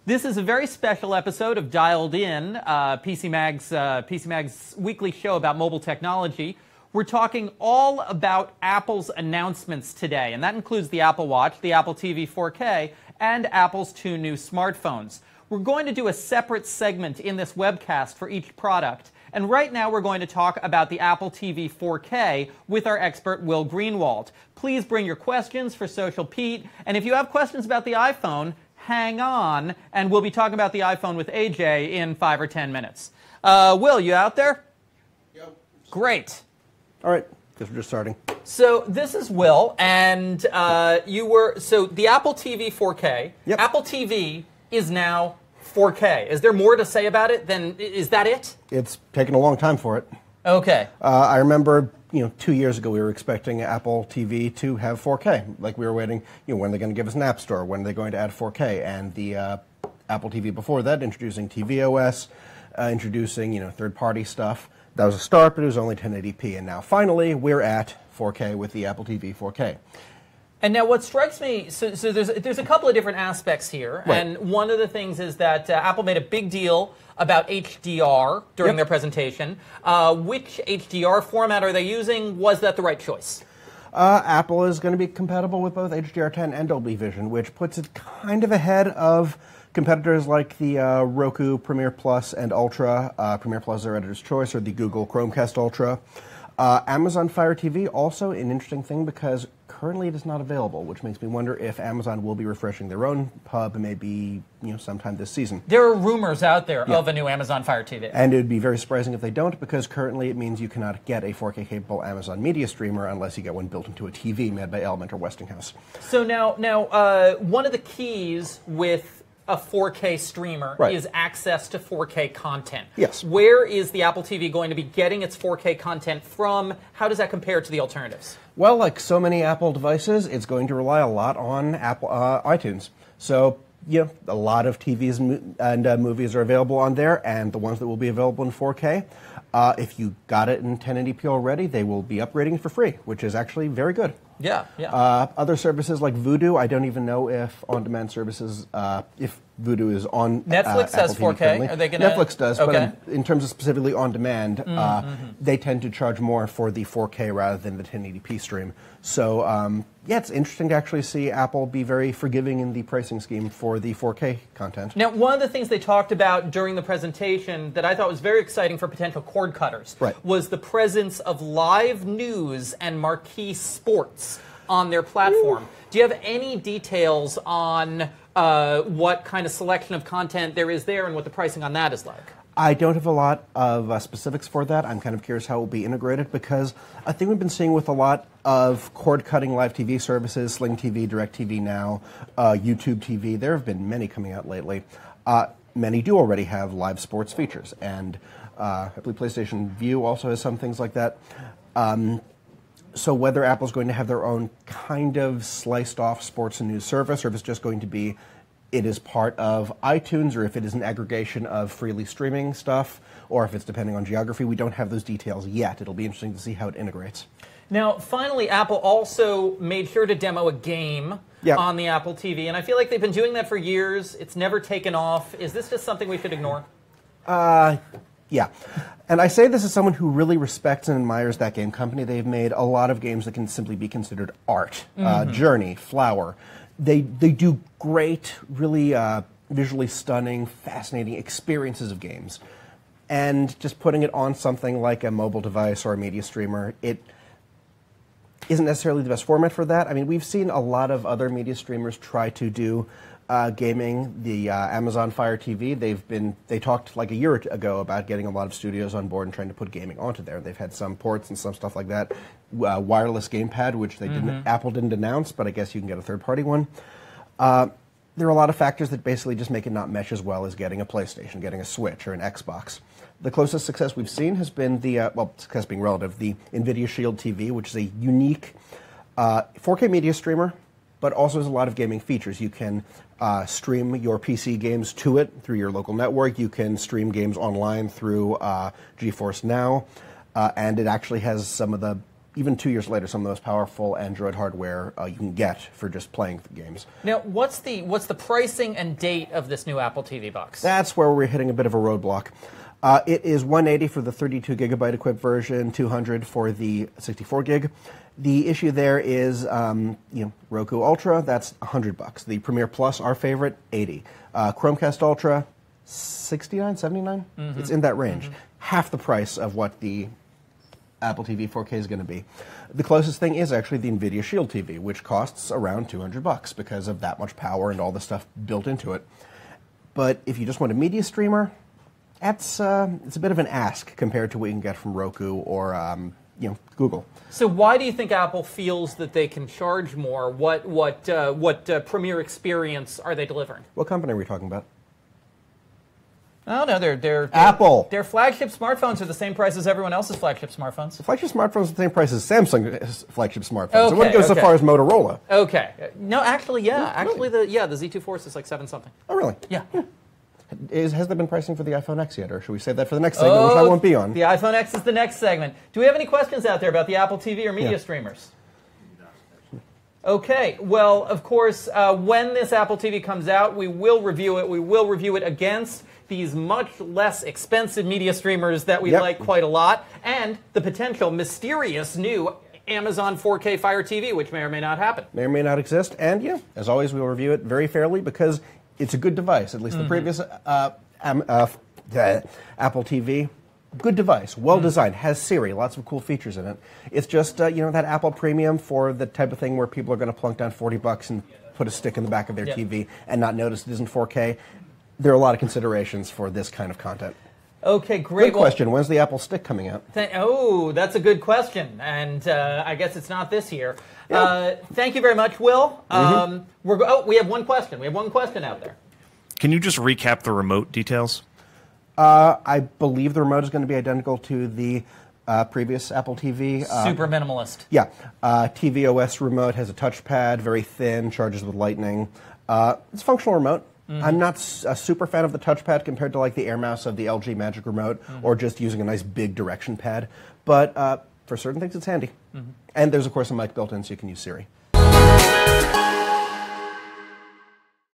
This is a very special episode of Dialed In, PC Mag's weekly show about mobile technology. We're talking all about Apple's announcements today, and that includes the Apple Watch, the Apple TV 4K, and Apple's 2 new smartphones. We're going to do a separate segment in this webcast for each product, and right now we're going to talk about the Apple TV 4K with our expert Will Greenwald. Please bring your questions for Social Pete, and if you have questions about the iPhone, hang on, and we'll be talking about the iPhone with AJ in 5 or 10 minutes. Will, you out there? Yep. Great. All right, guess we're just starting. So this is Will, and the Apple TV 4K. Yep. Apple TV is now 4K. Is there more to say about it than, is that it? It's taken a long time for it. Okay. I remember, 2 years ago we were expecting Apple TV to have 4K. Like we were waiting, when are they going to give us an App Store? When are they going to add 4K? And the Apple TV before that, introducing tvOS, introducing, third-party stuff. That was a start, but it was only 1080p. And now finally we're at 4K with the Apple TV 4K. And now what strikes me, so there's a couple of different aspects here, right. And one of the things is that Apple made a big deal about HDR during their presentation. Which HDR format are they using? Was that the right choice? Apple is going to be compatible with both HDR10 and Dolby Vision, which puts it kind of ahead of competitors like the Roku Premiere Plus and Ultra. Premiere Plus is their editor's choice, or the Google Chromecast Ultra. Amazon Fire TV, also an interesting thing because currently it is not available, which makes me wonder if Amazon will be refreshing their own hub maybe sometime this season. There are rumors out there of a new Amazon Fire TV. And it would be very surprising if they don't, because currently it means you cannot get a 4K-capable Amazon media streamer unless you get one built into a TV made by Element or Westinghouse. So now one of the keys with a 4K streamer is access to 4K content. Yes. Where is the Apple TV going to be getting its 4K content from? How does that compare to the alternatives? Well, like so many Apple devices, it's going to rely a lot on Apple iTunes. So, a lot of TVs and movies are available on there, and the ones that will be available in 4K, if you got it in 1080p already, they will be upgrading it for free, which is actually very good. Yeah. Other services like Vudu, I don't even know if on-demand services, if Vudu is on Netflix has Apple 4K. TV Are they going to? Netflix does, okay. But in terms of specifically on-demand, they tend to charge more for the 4K rather than the 1080p stream. So, it's interesting to actually see Apple be very forgiving in the pricing scheme for the 4K content. Now, one of the things they talked about during the presentation that I thought was very exciting for potential cord cutters was the presence of live news and marquee sports on their platform. Ooh. Do you have any details on what kind of selection of content there is there and what the pricing on that is like? I don't have a lot of specifics for that. I'm kind of curious how it will be integrated, because a thing we've been seeing with a lot of cord-cutting live TV services, Sling TV, DirecTV Now, YouTube TV, there have been many coming out lately. Many do already have live sports features, and I believe PlayStation Vue also has some things like that. So whether Apple's going to have their own kind of sliced-off sports and news service, or if it's just going to be it is part of iTunes, or if it is an aggregation of freely streaming stuff, or if it's depending on geography, we don't have those details yet. It'll be interesting to see how it integrates. Now, finally, Apple also made sure to demo a game on the Apple TV, and I feel like they've been doing that for years. It's never taken off. Is this just something we should ignore? Yeah. And I say this as someone who really respects and admires that game company. They've made a lot of games that can simply be considered art. Journey, Flower. They do great, really visually stunning, fascinating experiences of games. And just putting it on something like a mobile device or a media streamer, it isn't necessarily the best format for that. I mean, we've seen a lot of other media streamers try to do gaming. The Amazon Fire TV, they talked like a year ago about getting a lot of studios on board and trying to put gaming onto there. They've had some ports and some stuff like that. Wireless gamepad, which they Apple didn't announce, but I guess you can get a third-party one. There are a lot of factors that basically just make it not mesh as well as getting a PlayStation, getting a Switch, or an Xbox. The closest success we've seen has been the, success being relative, the NVIDIA Shield TV, which is a unique 4K media streamer, but also has a lot of gaming features. You can stream your PC games to it through your local network. You can stream games online through GeForce Now. And it actually has some of the even 2 years later, some of the most powerful Android hardware you can get for just playing the games. Now, what's the pricing and date of this new Apple TV box? That's where we're hitting a bit of a roadblock. It is $180 for the 32 gigabyte equipped version, $200 for the 64 gig. The issue there is, Roku Ultra. That's $100. The Premiere Plus, our favorite, $80. Chromecast Ultra, $69, $79. It's in that range. Half the price of what the Apple TV 4K is going to be. The closest thing is actually the NVIDIA Shield TV, which costs around $200 because of that much power and all the stuff built into it. But if you just want a media streamer, it's a bit of an ask compared to what you can get from Roku or Google. So why do you think Apple feels that they can charge more? What Premiere experience are they delivering? What company are we talking about? Oh no, they're Apple. Their flagship smartphones are the same price as everyone else's flagship smartphones. The flagship smartphones are the same price as Samsung's flagship smartphones. Okay, I wouldn't go so far as Motorola. Okay. No, actually, yeah. Really? The Z2 Force is like 7 something. Oh, really? Yeah. Has there been pricing for the iPhone X yet, or should we save that for the next segment, which I won't be on? The iPhone X is the next segment. Do we have any questions out there about the Apple TV or media streamers? Okay, well, of course, when this Apple TV comes out, we will review it. We will review it against these much less expensive media streamers that we like quite a lot, and the potential mysterious new Amazon 4K Fire TV, which may or may not happen. May or may not exist, and as always, we will review it very fairly because it's a good device. At least the previous Apple TV, good device, well designed, has Siri, lots of cool features in it. It's just that Apple Premium for the type of thing where people are going to plunk down $40 and put a stick in the back of their TV and not notice it isn't 4K. There are a lot of considerations for this kind of content. Okay, great. Good question. When's the Apple Stick coming out? That's a good question, and I guess it's not this year. Yeah. Thank you very much, Will. We have one question. We have one question out there. Can you just recap the remote details? I believe the remote is going to be identical to the previous Apple TV. Super minimalist. Yeah. tvOS remote has a touchpad, very thin, charges with Lightning. It's a functional remote. I'm not a super fan of the touchpad compared to like the Air Mouse of the LG Magic Remote or just using a nice big direction pad. But for certain things, it's handy. And there's, of course, a mic built in so you can use Siri.